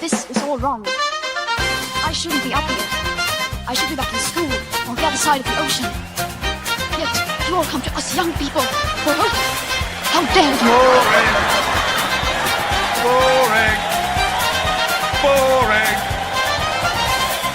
This is all wrong. I shouldn't be up here. I should be back in school on the other side of the ocean. Yet you all come to us young people for hope. How dare you! Boring. Boring.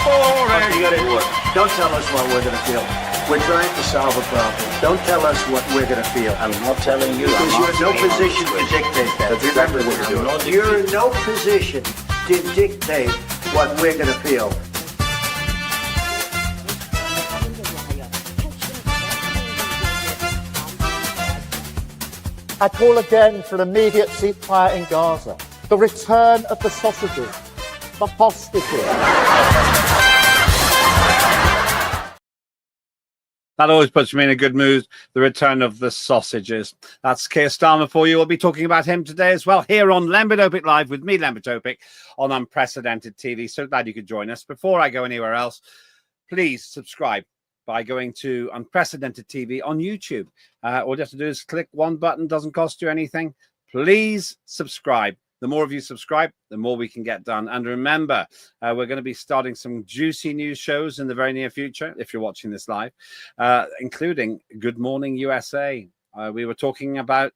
Boring. You gotta do it. Don't tell us what we're gonna feel. We're trying to solve a problem. Don't tell us what we're gonna feel. I'm not telling you. Because you're in no position to dictate that. That's exactly what you're doing. You're in no position to dictate what we're gonna feel. I call again for an immediate ceasefire in Gaza, the return of the sausages, the hostages. That always puts me in a good mood. The return of the sausages. That's Keir Starmer for you. We'll be talking about him today as well here on Lembit Öpik Live with me, Lembit Öpik, on Unprecedented TV. So glad you could join us. Before I go anywhere else, please subscribe by going to Unprecedented TV on YouTube. All you have to do is click one button. Doesn't cost you anything. Please subscribe. The more of you subscribe, the more we can get done. And remember, we're going to be starting some juicy news shows in the very near future, if you're watching this live, including Good Morning USA. We were talking about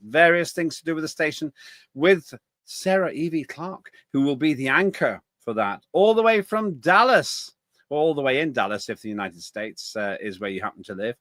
various things to do with the station with Sarah Evie Clark, who will be the anchor for that, all the way from Dallas. All the way in Dallas, if the United States is where you happen to live.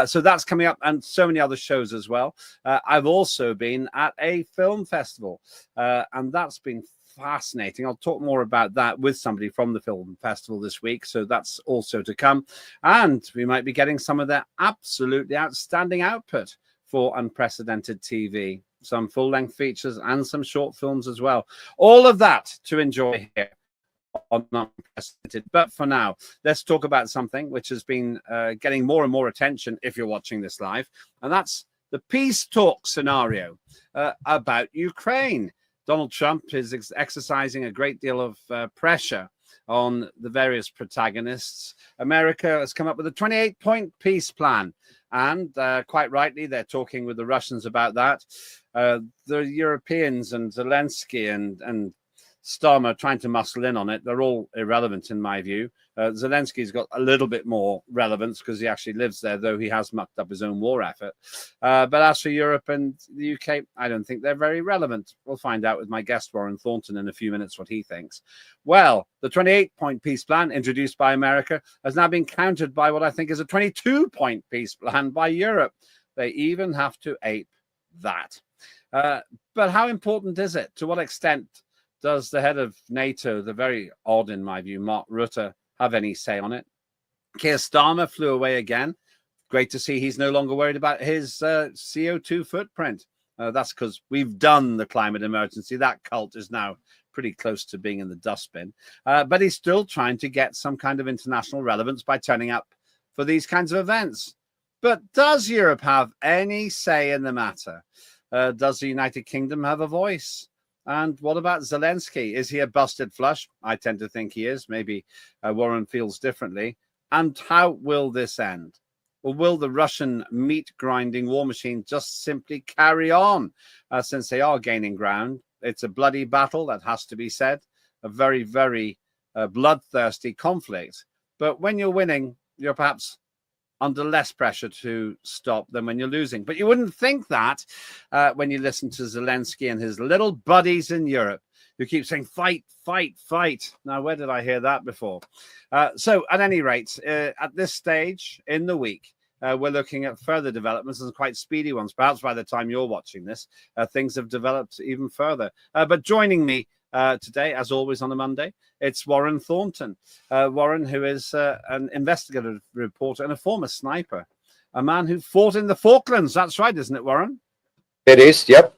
So that's coming up, and so many other shows as well. I've also been at a film festival, and that's been fascinating. I'll talk more about that with somebody from the film festival this week, so that's also to come. And we might be getting some of their absolutely outstanding output for Unprecedented TV, some full-length features and some short films as well. All of that to enjoy here on Unprecedented. But for now, let's talk about something which has been getting more and more attention if you're watching this live, and that's the peace talk scenario about Ukraine. Donald Trump is exercising a great deal of pressure on the various protagonists. America has come up with a 28-point peace plan, and quite rightly, they're talking with the Russians about that. The Europeans and Zelensky and Starmer trying to muscle in on it. They're all irrelevant in my view. Zelensky's got a little bit more relevance because he actually lives there, though he has mucked up his own war effort. But as for Europe and the UK, I don't think they're very relevant. We'll find out with my guest, Warren Thornton, in a few minutes what he thinks. Well, the 28-point peace plan introduced by America has now been countered by what I think is a 22-point peace plan by Europe. They even have to ape that. But how important is it? To what extent does the head of NATO, the very odd, in my view, Mark Rutte, have any say on it? Keir Starmer flew away again. Great to see he's no longer worried about his CO2 footprint. That's because we've done the climate emergency. That cult is now pretty close to being in the dustbin. But he's still trying to get some kind of international relevance by turning up for these kinds of events. But does Europe have any say in the matter? Does the United Kingdom have a voice? And what about Zelensky? Is he a busted flush? I tend to think he is. Maybe Warren feels differently. And how will this end? Or will the Russian meat-grinding war machine just simply carry on since they are gaining ground? It's a bloody battle, that has to be said. A very, very bloodthirsty conflict. But when you're winning, you're perhaps under less pressure to stop than when you're losing. But you wouldn't think that when you listen to Zelensky and his little buddies in Europe who keep saying, fight, fight, fight. Now, where did I hear that before? So at any rate, at this stage in the week, we're looking at further developments and quite speedy ones. Perhaps by the time you're watching this, things have developed even further. But joining me today, as always on a Monday, it's Warren Thornton. Warren, who is an investigative reporter and a former sniper, a man who fought in the Falklands. That's right, isn't it, Warren? It is, yep.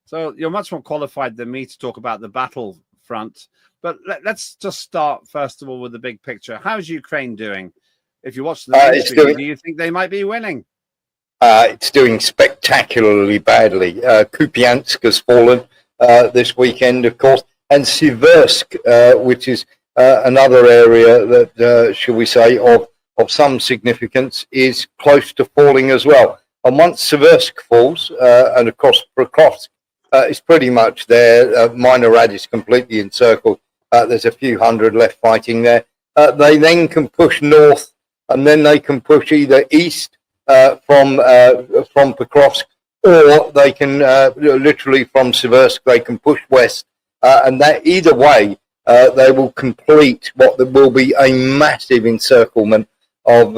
So you're much more qualified than me to talk about the battlefront. But let's just start, first of all, with the big picture. How's Ukraine doing? If you watch the ministry, do you think they might be winning? It's doing spectacularly badly. Kupiansk has fallen this weekend, of course, and Siversk, which is another area that, shall we say, of some significance, is close to falling as well. And once Siversk falls, and of course Prokofsk is pretty much there. Minor Rad is completely encircled. There's a few hundred left fighting there. They then can push north, and then they can push either east from Pokrovsk, or they can literally from Seversk, they can push west, and that either way they will complete what will be a massive encirclement of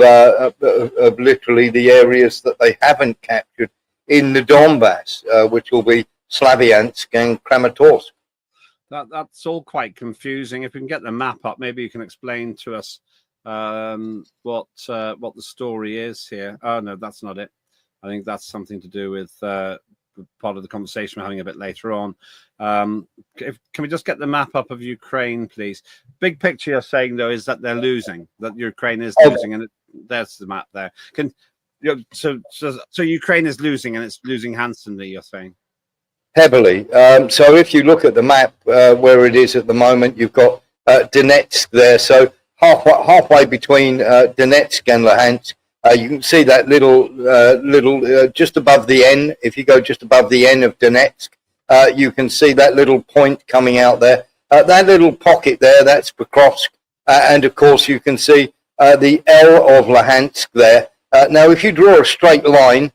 literally the areas that they haven't captured in the Donbass, which will be Slavyansk and Kramatorsk. That's all quite confusing. If we can get the map up, maybe you can explain to us what the story is here. Oh no, that's not it. I think that's something to do with part of the conversation we're having a bit later on. Can we just get the map up of Ukraine, please? Big picture you're saying though is that they're losing, that Ukraine is losing, and there's the map there. So Ukraine is losing, and it's losing handsomely, you're saying? Heavily. So if you look at the map where it is at the moment, you've got Donetsk there. So halfway between Donetsk and Luhansk, you can see that little just above the N. If you go just above the N of Donetsk, you can see that little point coming out there. That little pocket there, that's Pokrovsk. And of course, you can see the L of Luhansk there. Now, if you draw a straight line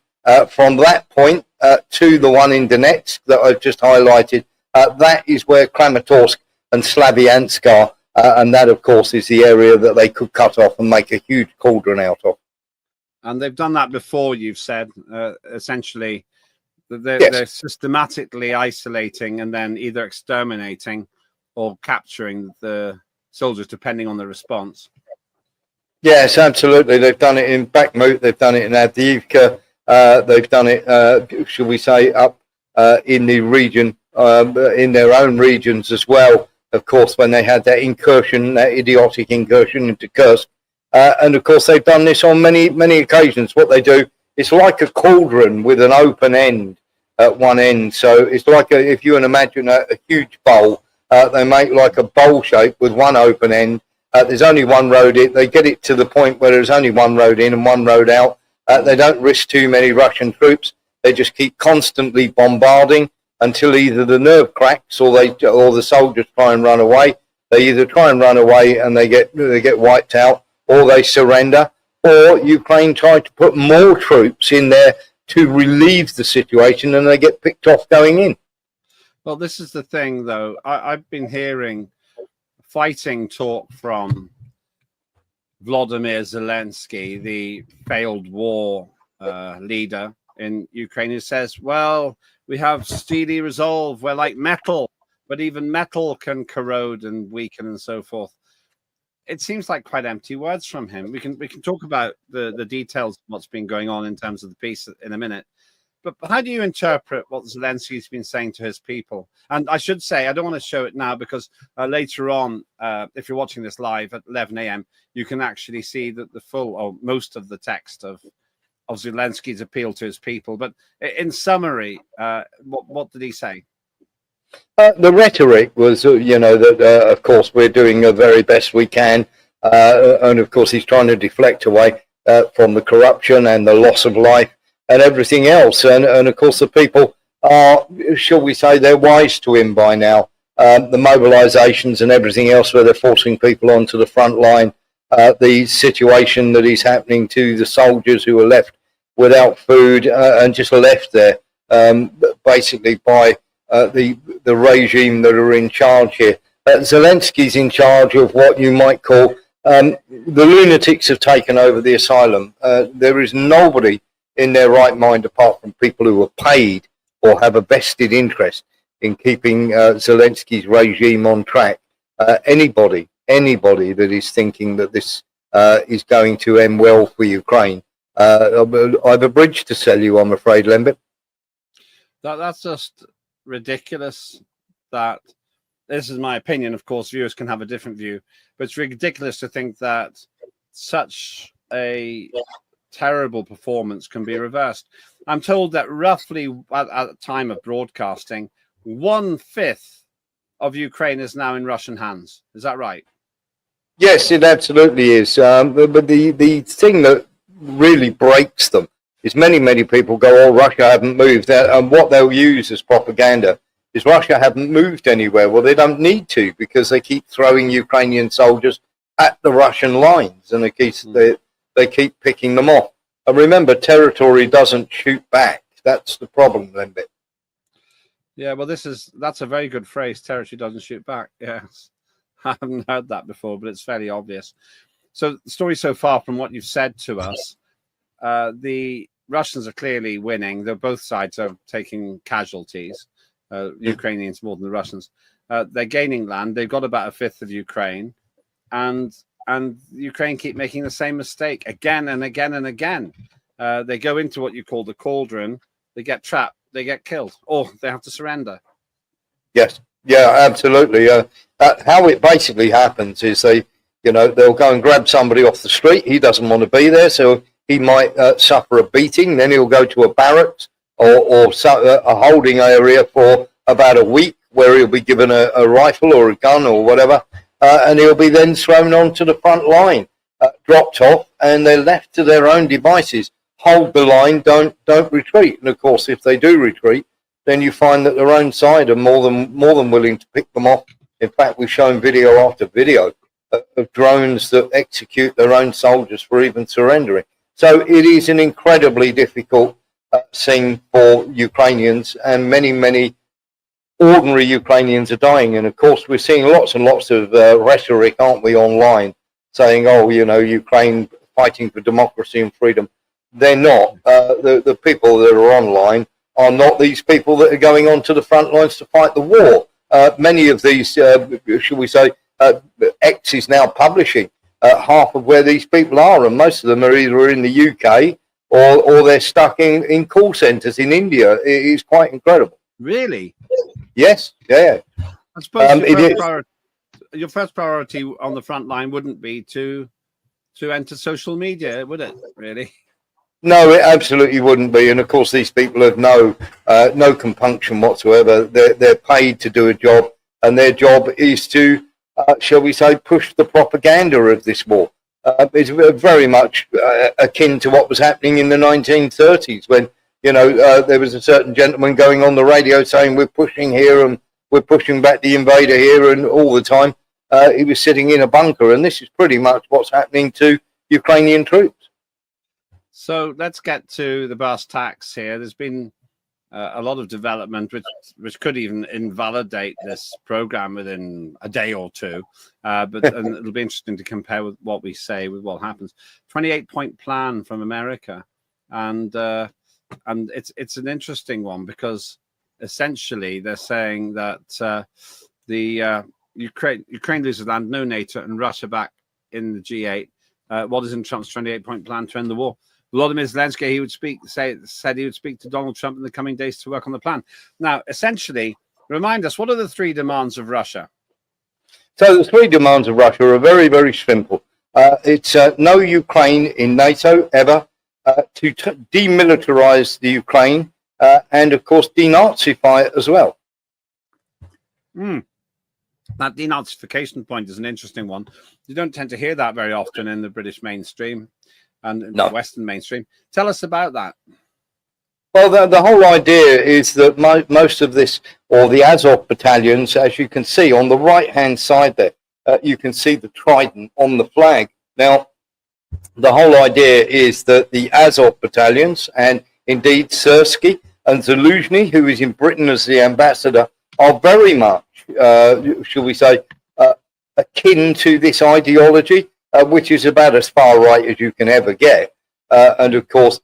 from that point to the one in Donetsk that I've just highlighted, that is where Kramatorsk and Slavyansk are. And that, of course, is the area that they could cut off and make a huge cauldron out of. And they've done that before, you've said, essentially. They're systematically isolating and then either exterminating or capturing the soldiers, depending on the response. Yes, absolutely. They've done it in Bakhmut. They've done it in Avdiivka. They've done it, should we say, up in the region, in their own regions as well. Of course, when they had that incursion, that idiotic incursion into Kursk. And of course, they've done this on many, many occasions. What they do, it's like a cauldron with an open end at one end. So it's like if you can imagine a huge bowl, they make like a bowl shape with one open end. There's only one road in. They get it to the point where there's only one road in and one road out. They don't risk too many Russian troops. They just keep constantly bombarding until either the nerve cracks or the soldiers try and run away. They either try and run away and they get wiped out, or they surrender, or Ukraine try to put more troops in there to relieve the situation, and they get picked off going in. Well, this is the thing, though. I've been hearing fighting talk from Vladimir Zelensky, the failed war leader in Ukraine, who says, well, we have steely resolve. We're like metal, but even metal can corrode and weaken and so forth. It seems like quite empty words from him. We can talk about the details of what's been going on in terms of the peace in a minute. But how do you interpret what Zelensky's been saying to his people? And I should say, I don't want to show it now because later on, if you're watching this live at 11 a.m., you can actually see that the full or most of the text of Zelensky's appeal to his people. But in summary, what did he say? The rhetoric was, that of course we're doing the very best we can, and of course he's trying to deflect away from the corruption and the loss of life and everything else. And of course the people are, shall we say, they're wise to him by now. The mobilizations and everything else where they're forcing people onto the front line, the situation that is happening to the soldiers who are left without food and just left there basically by the regime that are in charge here. Zelensky's in charge of what you might call the lunatics have taken over the asylum. There is nobody in their right mind apart from people who are paid or have a vested interest in keeping Zelensky's regime on track. Anybody that is thinking that this is going to end well for Ukraine, I've a bridge to sell you, I'm afraid, Lembit. That's just ridiculous. That this is my opinion. Of course, viewers can have a different view, but it's ridiculous to think that such a terrible performance can be reversed. I'm told that roughly at the time of broadcasting, 1/5 of Ukraine is now in Russian hands. Is that right? Yes, it absolutely is. But the thing that really breaks them is many people go, oh, Russia haven't moved. And what they'll use as propaganda is Russia haven't moved anywhere. Well, they don't need to, because they keep throwing Ukrainian soldiers at the Russian lines, and they keep picking them off. And remember, territory doesn't shoot back. That's the problem, Lembit. Yeah, well, that's a very good phrase. Territory doesn't shoot back. Yes, I haven't heard that before, but it's fairly obvious. So the story so far, from what you've said to us, the Russians are clearly winning. Both sides are taking casualties. Ukrainians more than the Russians. They're gaining land. They've got about a fifth of Ukraine, and Ukraine keep making the same mistake again and again and again. They go into what you call the cauldron. They get trapped. They get killed, or they have to surrender. Yes, yeah, absolutely. How it basically happens is they'll go and grab somebody off the street. He doesn't want to be there, so he might suffer a beating. Then he'll go to a barracks or a holding area for about a week, where he'll be given a rifle or a gun or whatever, and he'll be then thrown onto the front line, dropped off, and they're left to their own devices. Hold the line, don't retreat. And of course, if they do retreat, then you find that their own side are more than willing to pick them off. In fact, we've shown video after video of drones that execute their own soldiers for even surrendering. So it is an incredibly difficult scene for Ukrainians, and many ordinary Ukrainians are dying. And of course, we're seeing lots and lots of rhetoric, aren't we, online, saying, oh, Ukraine fighting for democracy and freedom. They're not. The people that are online are not these people that are going onto the front lines to fight the war. Many of these, shall we say, X is now publishing half of where these people are, and most of them are either in the UK or they're stuck in call centres in India. It is quite incredible. Really? Yes, yeah. I suppose your first priority on the front line wouldn't be to enter social media, would it, really? No, it absolutely wouldn't be. And of course, these people have no compunction whatsoever. They're paid to do a job, and their job is to, shall we say, push the propaganda of this war. It's very much akin to what was happening in the 1930s, when there was a certain gentleman going on the radio saying, we're pushing here and we're pushing back the invader here, and all the time he was sitting in a bunker. And this is pretty much what's happening to Ukrainian troops. So let's get to the brass tacks here. There's been a lot of development which could even invalidate this program within a day or two. But and it'll be interesting to compare with what we say with what happens. 28-point plan from America, and it's an interesting one, because essentially they're saying that Ukraine loses land, no NATO, and Russia back in the G8. What is in Trump's 28-point plan to end the war? Volodymyr Zelensky, said he would speak to Donald Trump in the coming days to work on the plan. Now, essentially, remind us, what are the three demands of Russia? So the three demands of Russia are very, very simple. It's no Ukraine in NATO ever, to demilitarize the Ukraine, and, of course, denazify it as well. That denazification point is an interesting one. You don't tend to hear that very often in the British mainstream and the Western mainstream. Tell us about that. Well, the whole idea is that most of this, or the Azov battalions, as you can see on the right-hand side there, you can see the trident on the flag. Now, the whole idea is that the Azov battalions, and indeed Sersky and Zaluzhny, who is in Britain as the ambassador, are very much, shall we say, akin to this ideology, which is about as far right as you can ever get. And of course,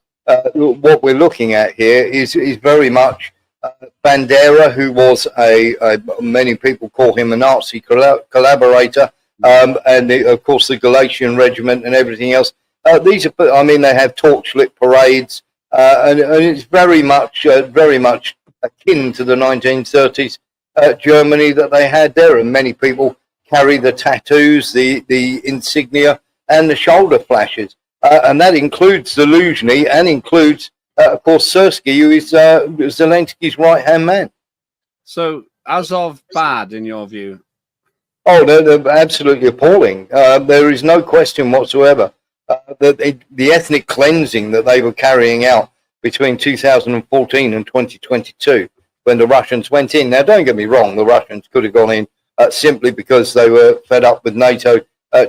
what we're looking at here is very much Bandera, who was many people call him a Nazi collaborator, and of course the Galatian Regiment and everything else. These are, they have torchlit parades, and it's very much akin to the 1930s Germany that they had there, and many people carry the tattoos, the insignia, and the shoulder flashes, and that includes Zaluzhny, and includes, of course, Sersky, who is Zelensky's right-hand man. So, Azov bad in your view? Oh, they're absolutely appalling. There is no question whatsoever the ethnic cleansing that they were carrying out between 2014 and 2022 when the Russians went in. Now, don't get me wrong, the Russians could have gone in simply because they were fed up with NATO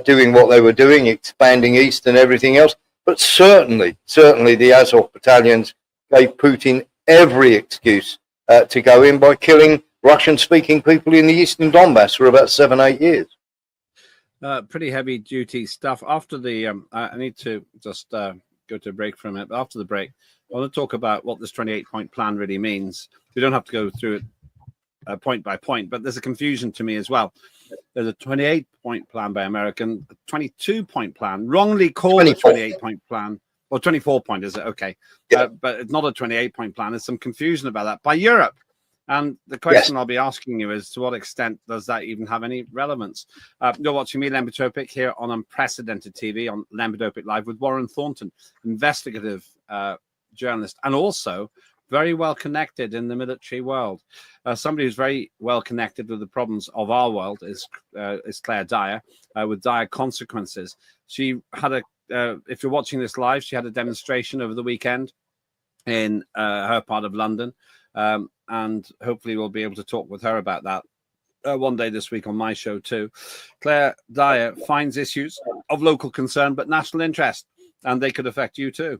doing what they were doing, expanding east and everything else. But certainly the Azov battalions gave Putin every excuse to go in by killing Russian-speaking people in the eastern Donbass for about 7-8 years. Pretty heavy duty stuff. After the, I need to just go to a break for a minute. But after the break, I want to talk about what this 28-point plan really means. We don't have to go through it point by point, but there's a confusion to me as well. There's a 28-point plan by American, a 22-point plan, wrongly called a 28-point plan, or 24-point, is it? Okay. Yeah. But it's not a 28-point plan. There's some confusion about that by Europe. And the question I'll be asking you is, to what extent does that even have any relevance? You're watching me, Lembit Öpik, here on Unprecedented TV on Lembit Öpik Live with Warren Thornton, investigative journalist, and also very well connected in the military world. Somebody who's very well connected with the problems of our world is Claire Dyer, with dire consequences. She had if you're watching this live, she had a demonstration over the weekend in her part of London. And hopefully we'll be able to talk with her about that one day this week on my show too. Claire Dyer finds issues of local concern but national interest, and they could affect you too.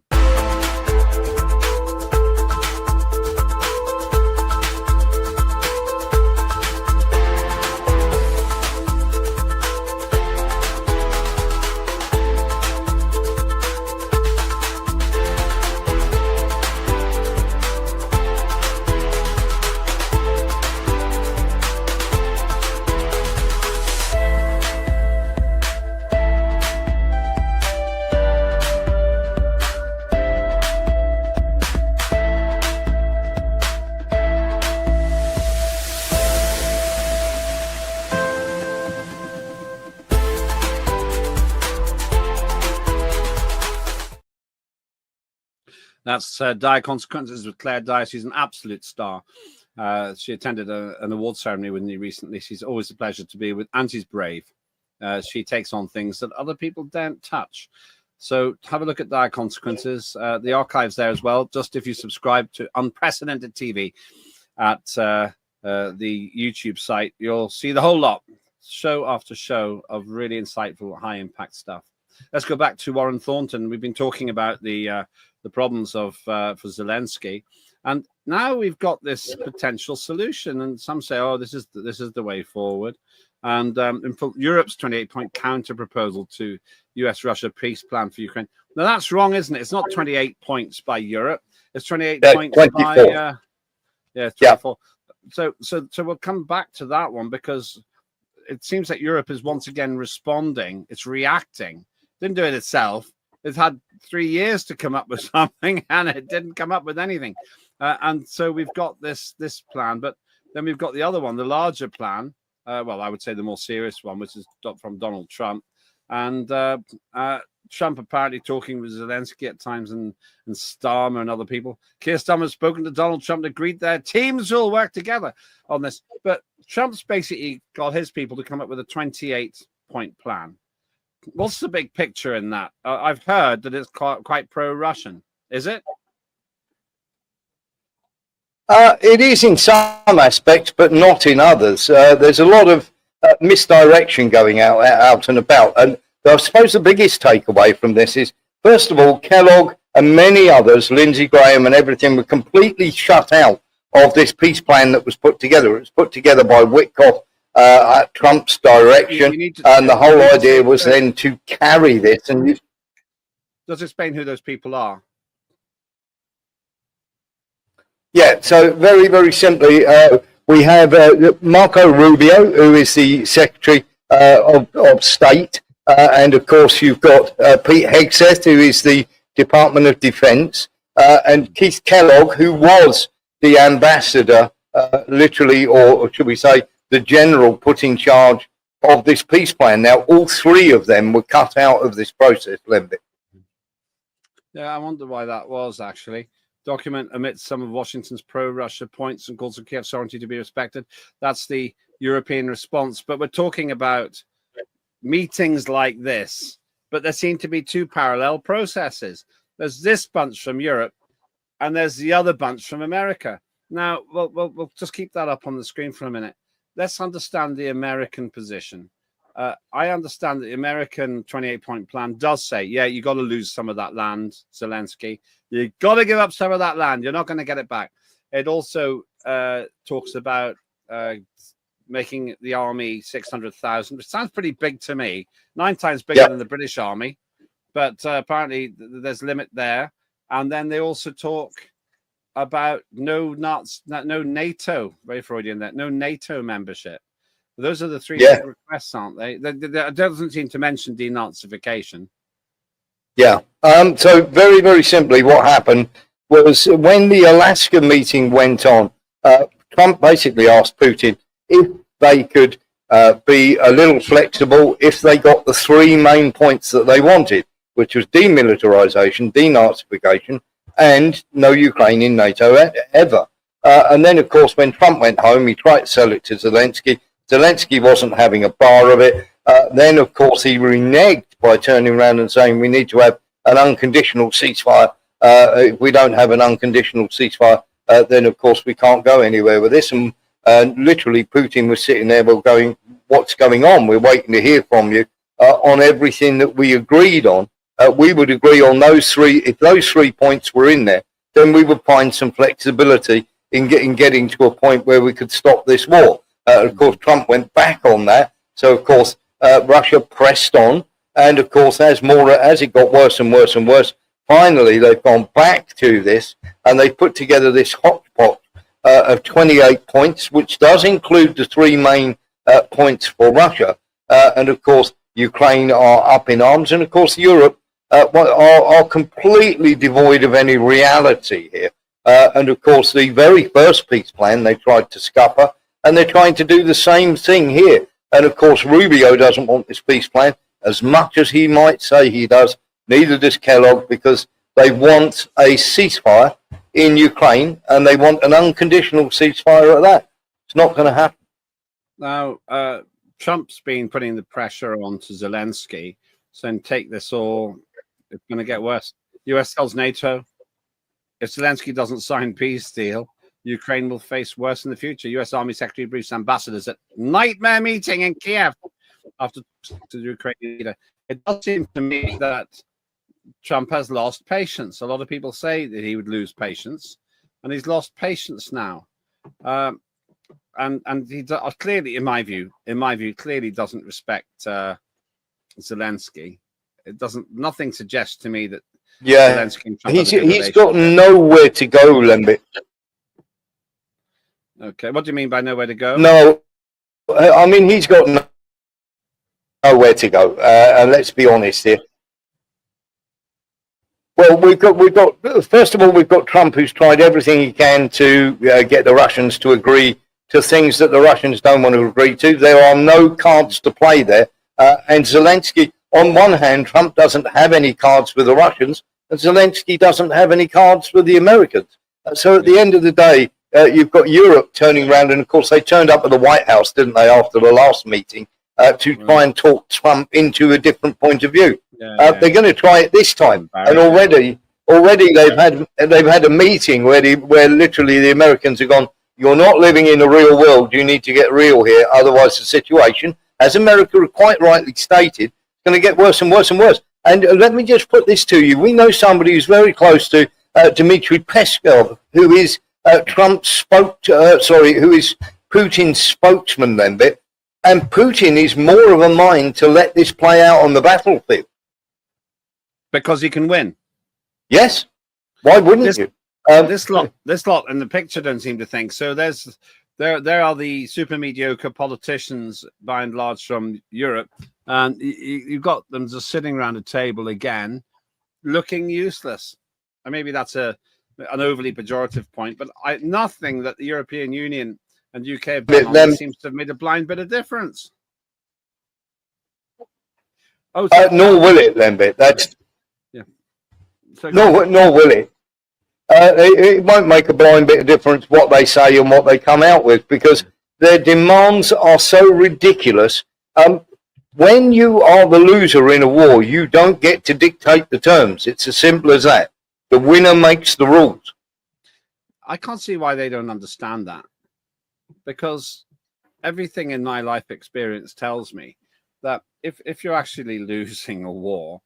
That's Dire Consequences with Claire Dyer. She's an absolute star. She attended an award ceremony with me recently. She's always a pleasure to be with, and she's brave. She takes on things that other people daren't touch. So have a look at Dire Consequences. The archive's there as well. Just if you subscribe to Unprecedented TV at the YouTube site, you'll see the whole lot, show after show of really insightful, high-impact stuff. Let's go back to Warren Thornton. We've been talking about the problems of for Zelensky, and now we've got this potential solution. And some say, "Oh, this is the way forward." And Europe's 28-point counter proposal to U.S.-Russia peace plan for Ukraine. Now that's wrong, isn't it? It's not 28 points by Europe. It's 28 points 24. by 24. Yeah. So we'll come back to that one, because it seems that Europe is once again responding. It's reacting. Didn't do it itself. It's had 3 years to come up with something, and it didn't come up with anything. And so we've got this plan, but then we've got the other one, the larger plan. Well, I would say the more serious one, which is from Donald Trump. And Trump apparently talking with Zelensky at times, and Starmer and other people. Keir Starmer has spoken to Donald Trump and agreed their teams will work together on this. But Trump's basically got his people to come up with a 28-point plan. What's the big picture in that? I've heard that it's quite pro-Russian. Is it? It is in some aspects, but not in others. There's a lot of misdirection going out and about. And I suppose the biggest takeaway from this is, first of all, Kellogg and many others, Lindsey Graham and everything, were completely shut out of this peace plan that was put together. It was put together by Witkoff at Trump's direction, and the whole idea was then to carry this. And just explain who those people are. Yeah, so very, very simply, we have Marco Rubio, who is the Secretary of State, and of course you've got Pete Hegseth, who is the Department of Defense, and Keith Kellogg, who was the ambassador, literally, or should we say, the general put in charge of this peace plan. Now, all three of them were cut out of this process, Lembit. Yeah, I wonder why that was, actually. Document omits some of Washington's pro-Russia points and calls for Kiev's sovereignty to be respected. That's the European response. But we're talking about meetings like this, but there seem to be two parallel processes. There's this bunch from Europe, and there's the other bunch from America. Now, we'll just keep that up on the screen for a minute. Let's understand the American position. I understand that the American 28-point plan does say, yeah, you got to lose some of that land, Zelensky. You got to give up some of that land. You're not going to get it back. It also talks about making the army 600,000, which sounds pretty big to me. 9 times bigger than the British army. But apparently there's a limit there. And then they also talk about no NATO, very Freudian there, no NATO membership. Those are the three requests, aren't they? That doesn't seem to mention denazification. Yeah. So very, very simply, what happened was when the Alaska meeting went on, Trump basically asked Putin if they could be a little flexible if they got the 3 main points that they wanted, which was demilitarization, denazification, and no Ukraine in NATO ever. And then, of course, when Trump went home, he tried to sell it to Zelensky. Zelensky wasn't having a bar of it. Then, of course, he reneged by turning around and saying we need to have an unconditional ceasefire. If we don't have an unconditional ceasefire, then, of course, we can't go anywhere with this. And literally, Putin was sitting there going, what's going on? We're waiting to hear from you on everything that we agreed on. We would agree on those 3. If those 3 points were in there, then we would find some flexibility in getting to a point where we could stop this war. Of course, Trump went back on that. So, of course, Russia pressed on. And, of course, as it got worse and worse and worse, finally they've gone back to this and they've put together this hot pot of 28 points, which does include the 3 main points for Russia. And, of course, Ukraine are up in arms. And, of course, Europe are completely devoid of any reality here. And, of course, the very first peace plan they tried to scupper, and they're trying to do the same thing here. And, of course, Rubio doesn't want this peace plan as much as he might say he does. Neither does Kellogg, because they want a ceasefire in Ukraine, and they want an unconditional ceasefire at that. It's not going to happen. Now, Trump's been putting the pressure on to Zelensky, saying take this or it's going to get worse. US tells NATO, if Zelensky doesn't sign peace deal, Ukraine will face worse in the future. US Army Secretary briefs ambassadors at nightmare meeting in Kiev after to the Ukrainian leader. It does seem to me that Trump has lost patience. A lot of people say that he would lose patience, and he's lost patience now. And he clearly, in my view, clearly doesn't respect Zelensky. It doesn't. Nothing suggests to me that. Yeah, Zelensky and Trump he's got nowhere to go, Lembit. Okay, what do you mean by nowhere to go? No, I mean he's got nowhere to go. And let's be honest here. Well, we've got. First of all, we've got Trump, who's tried everything he can to get the Russians to agree to things that the Russians don't want to agree to. There are no cards to play there. And Zelensky, on one hand, Trump doesn't have any cards with the Russians, and Zelensky doesn't have any cards with the Americans. So at the end of the day, you've got Europe turning around, and of course they turned up at the White House, didn't they, after the last meeting, to try and talk Trump into a different point of view. They're going to try it this time, and already they've had a meeting where literally the Americans have gone, you're not living in the real world, you need to get real here, otherwise the situation, as America quite rightly stated, is going to get worse and worse and worse. And let me just put this to you. We know somebody who's very close to Dmitry Peskov, who is who is Putin's spokesman, Lembit, and Putin is more of a mind to let this play out on the battlefield. Because he can win. Yes. Why wouldn't you? This lot in the picture don't seem to think so. There are the super mediocre politicians by and large from Europe, and you've got them just sitting around a table again, looking useless. And maybe that's an overly pejorative point, but nothing that the European Union and UK have done seems to have made a blind bit of difference. Nor will it, Lembit. That's nor will it. It won't make a blind bit of difference what they say and what they come out with, because their demands are so ridiculous. When you are the loser in a war, you don't get to dictate the terms. It's as simple as that. The winner makes the rules. I can't see why they don't understand that, because everything in my life experience tells me that if you're actually losing a war,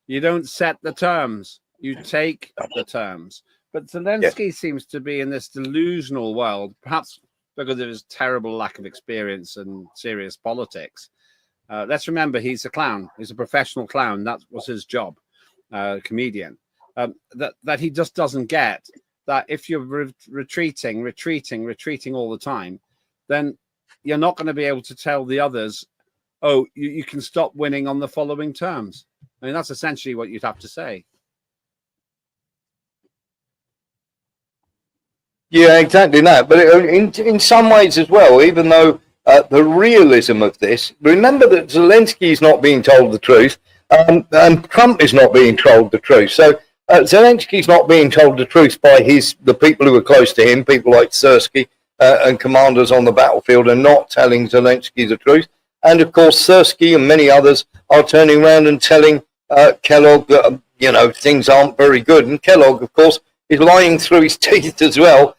you don't set the terms, you take the terms. But Zelensky seems to be in this delusional world, perhaps because of his terrible lack of experience in serious politics. Let's remember, he's a clown. He's a professional clown. That was his job, comedian. That he just doesn't get that if you're retreating all the time, then you're not going to be able to tell the others, oh, you can stop winning on the following terms. I mean, that's essentially what you'd have to say. Yeah, exactly that. But in some ways as well, even though the realism of this, remember that Zelensky is not being told the truth, and Trump is not being told the truth. So Zelensky's not being told the truth by the people who are close to him, people like Sersky and commanders on the battlefield are not telling Zelensky the truth. And of course, Sersky and many others are turning around and telling Kellogg that, things aren't very good. And Kellogg, of course, is lying through his teeth as well,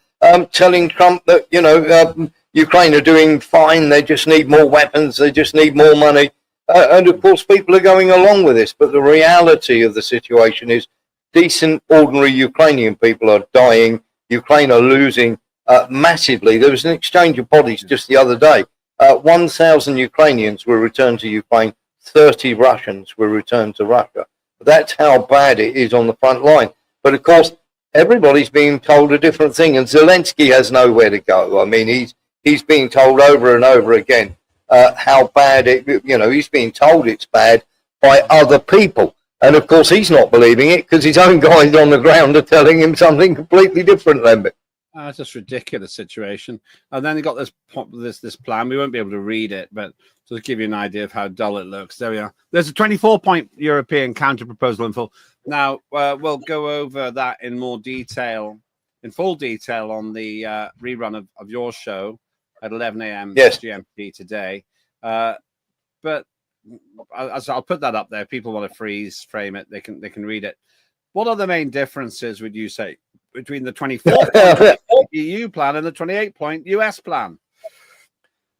telling Trump that, Ukraine are doing fine. They just need more weapons. They just need more money. And of course, people are going along with this. But the reality of the situation is decent, ordinary Ukrainian people are dying. Ukraine are losing massively. There was an exchange of bodies just the other day. 1,000 Ukrainians were returned to Ukraine. 30 Russians were returned to Russia. That's how bad it is on the front line. But of course, everybody's being told a different thing, and Zelensky has nowhere to go. I mean, he's being told over and over again how bad he's being told it's bad by other people. And of course, he's not believing it because his own guys on the ground are telling him something completely different, Lembit. It's just a ridiculous situation. And then they got this plan. We won't be able to read it, but to give you an idea of how dull it looks. There we are. There's a 24-point European counter proposal in full. Now, we'll go over that in full detail on the rerun of your show at 11 a.m. GMT today. But as I'll put that up there, people want to freeze frame it. They can read it. What are the main differences, would you say, between the 24-point EU plan and the 28-point US plan?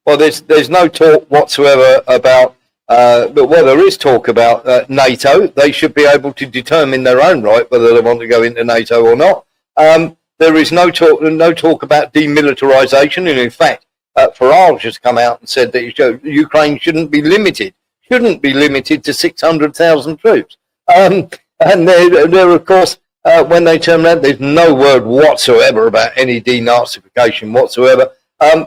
Well, there's no talk whatsoever about, but there is talk about NATO. They should be able to determine their own right whether they want to go into NATO or not. There is no talk about demilitarization, and in fact, Farage has come out and said that Ukraine shouldn't be limited to 600,000 troops. And there, of course, when they turn around, there's no word whatsoever about any denazification whatsoever.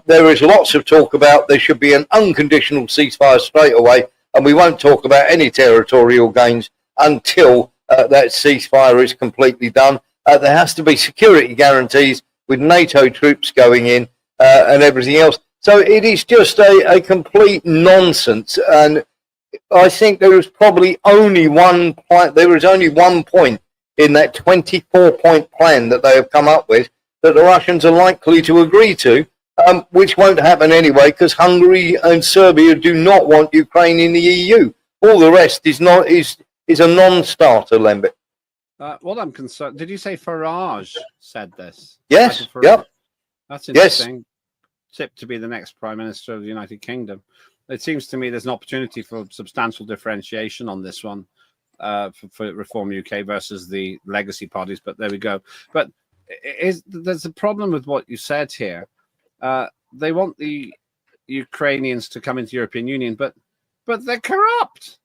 There is lots of talk about there should be an unconditional ceasefire straight away, and we won't talk about any territorial gains until that ceasefire is completely done. There has to be security guarantees with NATO troops going in and everything else. So it is just a complete nonsense. And I think there is probably only one point. There is only one point in that 24-point plan that they have come up with that the Russians are likely to agree to, which won't happen anyway because Hungary and Serbia do not want Ukraine in the EU. All the rest is a non-starter, Lembit. What I'm concerned. Did you say Farage said this? Yes. Yep. That's interesting. Yes. Tipped to be the next Prime Minister of the United Kingdom. It seems to me there's an opportunity for substantial differentiation on this one for Reform UK versus the legacy parties, but there we go. But there's a problem with what you said here. They want the Ukrainians to come into the European Union, but they're corrupt.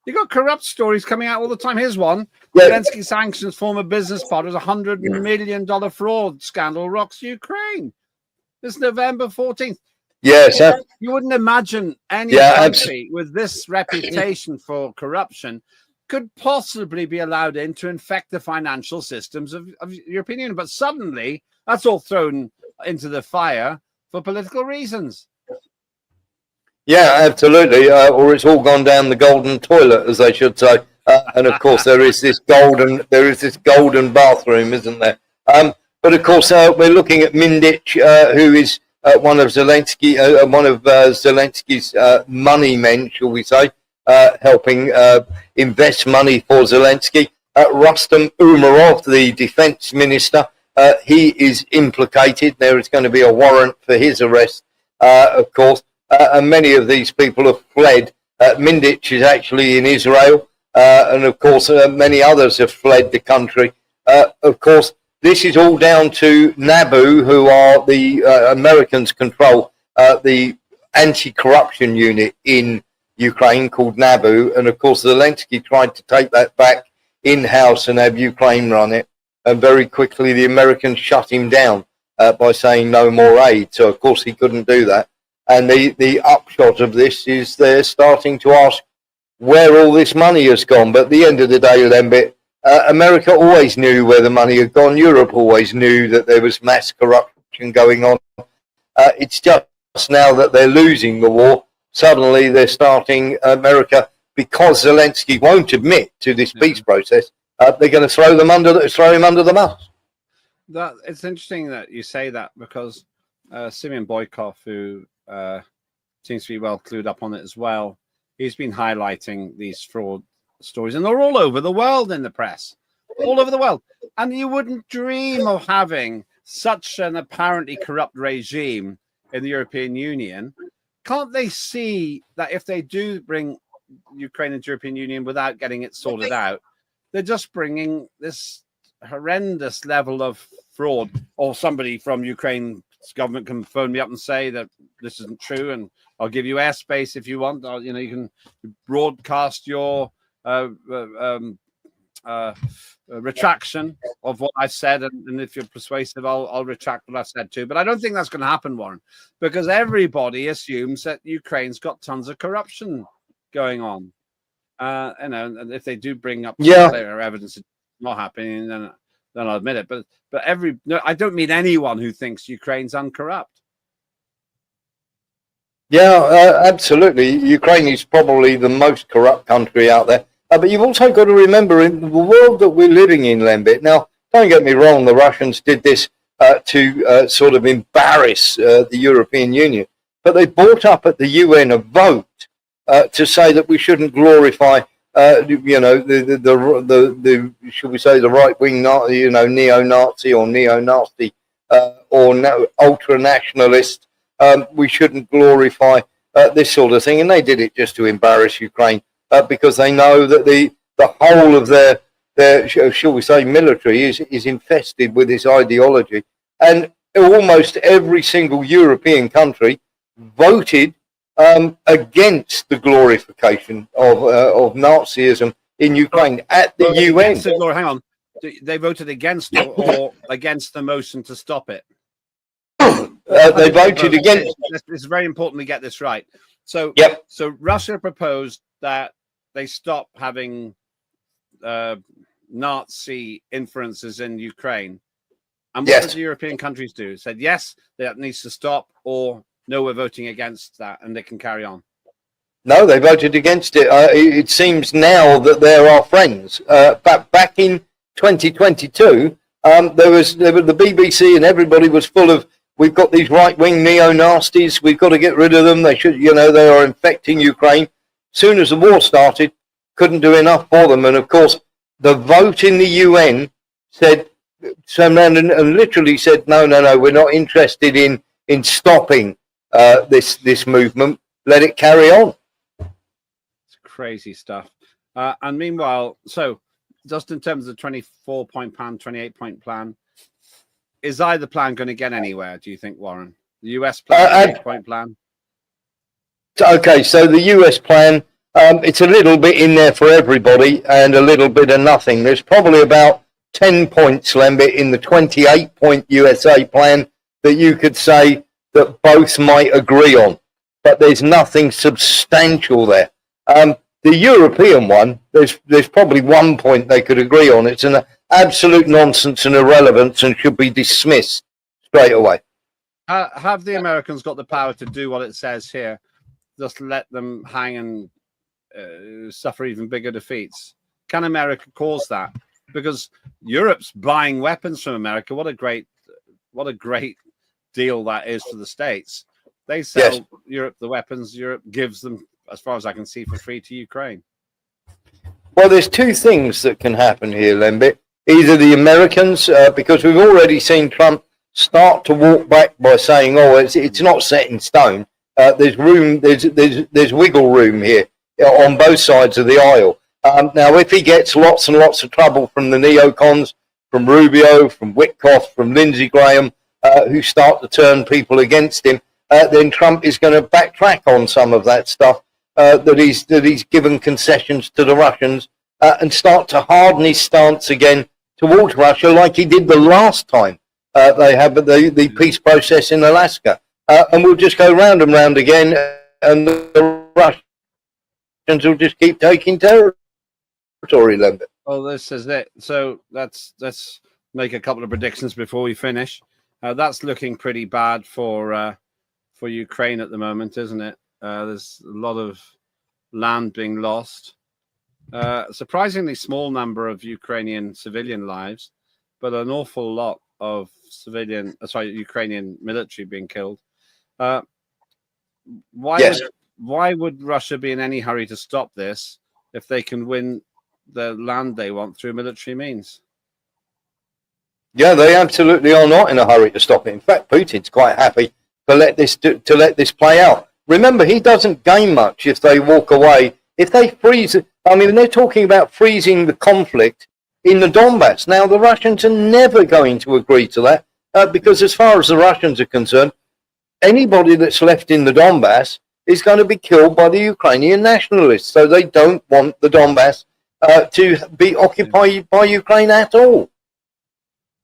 You got corrupt stories coming out all the time. Here's one. Zelensky sanctions former business partners. $100 million fraud scandal rocks Ukraine. This November 14th. Yes, you wouldn't imagine any country with this reputation for corruption could possibly be allowed in to infect the financial systems of European Union. But suddenly, that's all thrown into the fire for political reasons. Yeah, absolutely. Or it's all gone down the golden toilet, as they should say. And of course, there is this golden bathroom, isn't there? But of course, we're looking at Mindich, who is one of Zelensky's money men, shall we say, helping invest money for Zelensky. Rustem Umerov, the defense minister, he is implicated. There is going to be a warrant for his arrest, of course, and many of these people have fled. Mindich is actually in Israel, and of course many others have fled the country. Of course, this is all down to NABU, who are the Americans control the anti-corruption unit in Ukraine called NABU, and of course Zelensky tried to take that back in-house and have Ukraine run it, and very quickly the Americans shut him down by saying no more aid. So of course he couldn't do that. And the upshot of this is they're starting to ask where all this money has gone. But at the end of the day, Lembit, America always knew where the money had gone. Europe always knew that there was mass corruption going on. It's just now that they're losing the war. Suddenly they're starting, America, because Zelensky won't admit to this peace process, they're going to throw him under the bus. It's interesting that you say that, because Simeon Boykov, who seems to be well clued up on it as well, he's been highlighting these fraud stories, and they're all over the world in the press, all over the world. And you wouldn't dream of having such an apparently corrupt regime in the European Union. Can't they see that if they do bring Ukraine into the European Union without getting it sorted out, they're just bringing this horrendous level of fraud? Or somebody from Ukraine's government can phone me up and say that this isn't true, and I'll give you airspace if you want. Or, you can broadcast your retraction of what I've said, and if you're persuasive, I'll retract what I've said too. But I don't think that's going to happen, Warren, because everybody assumes that Ukraine's got tons of corruption going on. And if they do bring up clear evidence it's not happening, then I'll admit it. But I don't mean anyone who thinks Ukraine's uncorrupt. Yeah, absolutely. Ukraine is probably the most corrupt country out there. But you've also got to remember, in the world that we're living in, Lembit. Now, don't get me wrong, the Russians did this to sort of embarrass the European Union. But they brought up at the UN a vote to say that we shouldn't glorify, the should we say, the right-wing, neo-Nazi or neo-Nazi or ultra-nationalist. We shouldn't glorify this sort of thing. And they did it just to embarrass Ukraine. Because they know that the whole of their shall we say, military is infested with this ideology, and almost every single European country voted against the glorification of Nazism in Ukraine at the UN. Hang on, they voted against or against the motion to stop it? They voted against. It's very important we get this right. So, yep. So Russia proposed that they stop having Nazi influences in Ukraine. And what did the European countries do? Said, yes, that needs to stop, or no, we're voting against that, and they can carry on. No, they voted against it. It seems now that they're our friends. But back in 2022, there was the BBC and everybody was full of, we've got these right-wing neo-Nazis, we've got to get rid of them. They should, they are infecting Ukraine. Soon as the war started, couldn't do enough for them. And of course, the vote in the UN turned around and literally said, no, we're not interested in stopping this movement. Let it carry on. It's crazy stuff. And meanwhile, so just in terms of the 24-point plan, 28-point plan, is either plan going to get anywhere, do you think, Warren? The US plan, the 8-point plan? Okay, so the US plan, it's a little bit in there for everybody and a little bit of nothing. There's probably about 10 points, Lembit, in the 28-point USA plan that you could say that both might agree on, but there's nothing substantial there. The European one, there's probably 1 point they could agree on. It's an absolute nonsense and irrelevance and should be dismissed straight away. Have the Americans got the power to do what it says here? Just let them hang and suffer even bigger defeats? Can America cause that? Because Europe's buying weapons from America. What a great deal that is for the States. They sell Yes. Europe the weapons. Europe gives them, as far as I can see, for free to Ukraine. Well, there's two things that can happen here, Lembit. Either the Americans, because we've already seen Trump start to walk back by saying, "Oh, it's not set in stone." There's room. There's wiggle room here on both sides of the aisle. Now, if he gets lots and lots of trouble from the neocons, from Rubio, from Witkoff, from Lindsey Graham, who start to turn people against him, then Trump is going to backtrack on some of that stuff that he's given concessions to the Russians and start to harden his stance again towards Russia, like he did the last time they had the peace process in Alaska. And we'll just go round and round again, and the Russians will just keep taking territory, Lembit. Well, this is it. So let's make a couple of predictions before we finish. That's looking pretty bad for Ukraine at the moment, isn't it? There's a lot of land being lost. Surprisingly small number of Ukrainian civilian lives, but an awful lot of Ukrainian military being killed. Why would Russia be in any hurry to stop this if they can win the land they want through military means? Yeah, they absolutely are not in a hurry to stop it. In fact, Putin's quite happy to let this play out. Remember, he doesn't gain much if they walk away. If they freeze it, I mean, they're talking about freezing the conflict in the Donbass. Now, the Russians are never going to agree to that because as far as the Russians are concerned, anybody that's left in the Donbass is going to be killed by the Ukrainian nationalists. So they don't want the Donbass to be occupied by Ukraine at all.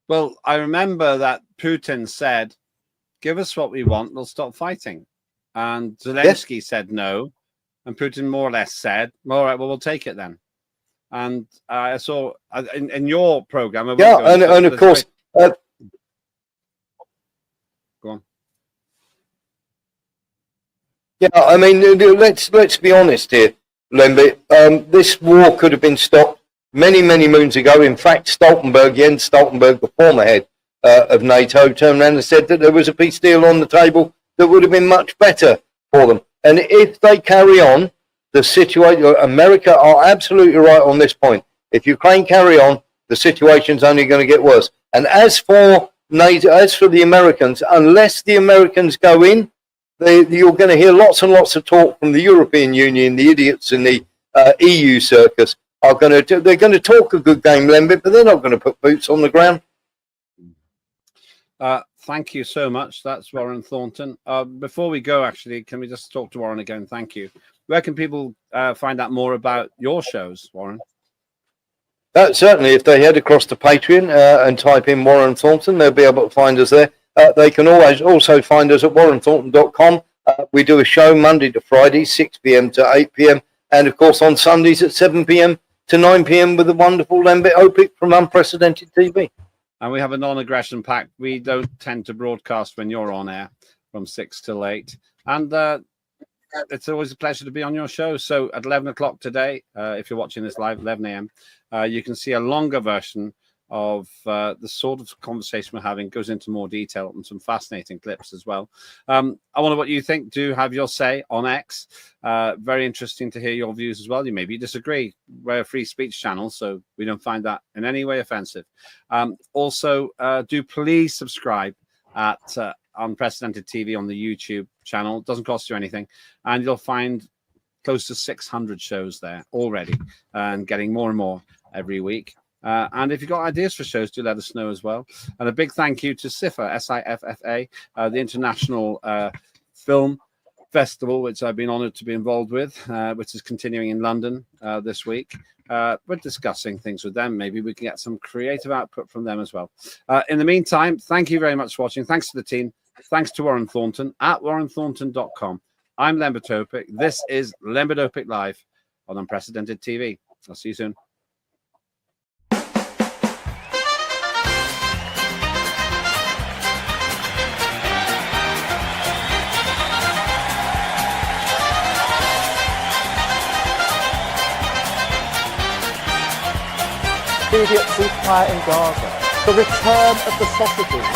Well, I remember that Putin said, "Give us what we want, we'll stop fighting." And Zelensky said no. And Putin more or less said, "All right, well, we'll take it then." And I saw in your program. And of course. Go on. Yeah, I mean, let's be honest here, Lembit. This war could have been stopped many moons ago. In fact, Jens Stoltenberg, the former head of NATO, turned around and said that there was a peace deal on the table that would have been much better for them. And if they carry on, the situation, America are absolutely right on this point. If Ukraine carry on, the situation's only going to get worse. And as for NATO, as for the Americans, unless the Americans go in, you're going to hear lots and lots of talk from the European Union. The idiots in the EU circus they're going to talk a good game, Lembit, but they're not going to put boots on the ground. Thank you so much. That's Warren Thornton. Before we go, actually, can we just talk to Warren again? Thank you. Where can people find out more about your shows, Warren? Certainly, if they head across to Patreon and type in Warren Thornton, they'll be able to find us there. They can always also find us at warrenthornton.com. We do a show Monday to Friday, 6 p.m. to 8 p.m. And, of course, on Sundays at 7 p.m. to 9 p.m. with the wonderful Lembit Öpik from Unprecedented TV. And we have a non-aggression pact. We don't tend to broadcast when you're on air from 6 till 8. And it's always a pleasure to be on your show. So at 11 o'clock today, if you're watching this live, 11 a.m., you can see a longer version of the sort of conversation we're having. Goes into more detail and some fascinating clips as well. I wonder what you think. Do have your say on X. Very interesting to hear your views as well. You maybe disagree. We're a free speech channel, so we don't find that in any way offensive. Also, do please subscribe at Unprecedented TV on the YouTube channel. It doesn't cost you anything, and you'll find close to 600 shows there already, and getting more and more every week. And if you've got ideas for shows, do let us know as well. And a big thank you to SIFA, SIFFA, the International Film Festival, which I've been honoured to be involved with, which is continuing in London this week. We're discussing things with them. Maybe we can get some creative output from them as well. In the meantime, thank you very much for watching. Thanks to the team. Thanks to Warren Thornton at warrenthornton.com. I'm Lembit Öpik. This is Lembit Öpik Live on Unprecedented TV. I'll see you soon. Immediate ceasefire in Gaza. The return of the sausages.